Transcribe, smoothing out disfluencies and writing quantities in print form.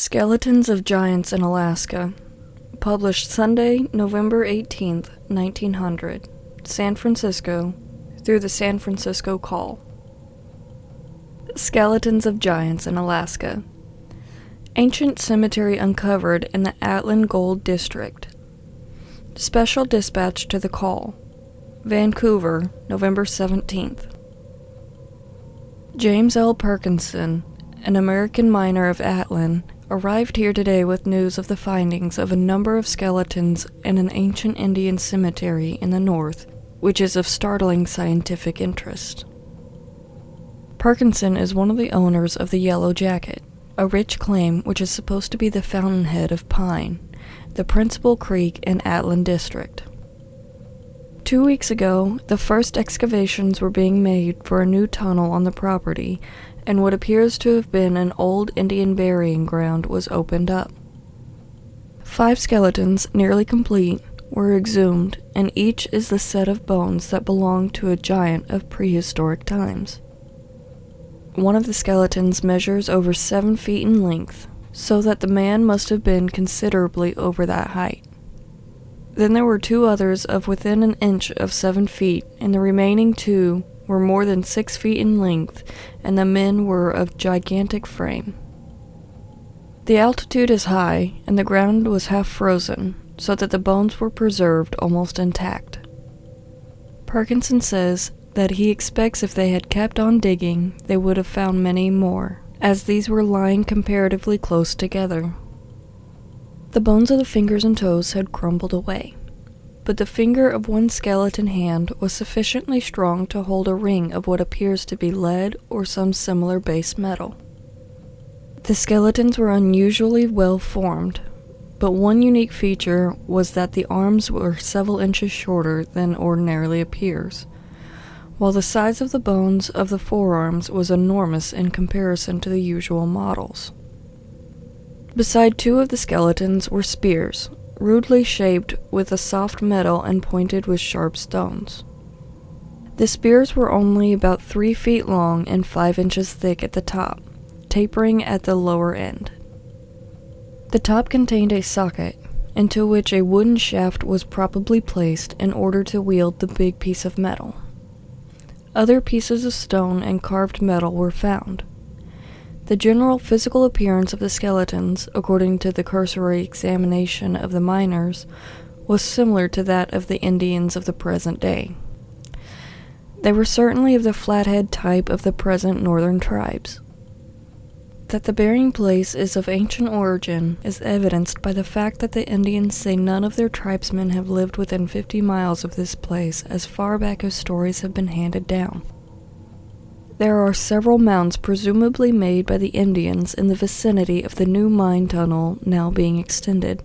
Skeletons of Giants in Alaska. Published Sunday, November 18, 1900. San Francisco, through the San Francisco Call. Skeletons of Giants in Alaska. Ancient cemetery uncovered in the Atlin Gold District. Special dispatch to the Call. Vancouver, November 17th. James L. Perkinson, an American miner of Atlin, arrived here today with news of the findings of a number of skeletons in an ancient Indian cemetery in the north, which is of startling scientific interest. Perkinson is one of the owners of the Yellow Jacket, a rich claim which is supposed to be the fountainhead of Pine, the principal creek in Atlin District. 2 weeks ago, the first excavations were being made for a new tunnel on the property, and what appears to have been an old Indian burying ground was opened up. 5 skeletons, nearly complete, were exhumed, and each is the set of bones that belonged to a giant of prehistoric times. One of the skeletons measures over 7 feet in length, so that the man must have been considerably over that height. Then there were 2 others of within an inch of 7 feet, and the remaining 2 were more than 6 feet in length, and the men were of gigantic frame. The altitude is high, and the ground was half frozen, so that the bones were preserved almost intact. Perkinson says that he expects if they had kept on digging, they would have found many more, as these were lying comparatively close together. The bones of the fingers and toes had crumbled away, but the finger of one skeleton hand was sufficiently strong to hold a ring of what appears to be lead or some similar base metal. The skeletons were unusually well formed, but one unique feature was that the arms were several inches shorter than ordinarily appears, while the size of the bones of the forearms was enormous in comparison to the usual models. Beside 2 of the skeletons were spears, rudely shaped with a soft metal and pointed with sharp stones. The spears were only about 3 feet long and 5 inches thick at the top, tapering at the lower end. The top contained a socket, into which a wooden shaft was probably placed in order to wield the big piece of metal. Other pieces of stone and carved metal were found. The general physical appearance of the skeletons, according to the cursory examination of the miners, was similar to that of the Indians of the present day. They were certainly of the flathead type of the present northern tribes. That the burying place is of ancient origin is evidenced by the fact that the Indians say none of their tribesmen have lived within 50 miles of this place as far back as stories have been handed down. There are several mounds presumably made by the Indians in the vicinity of the new mine tunnel now being extended.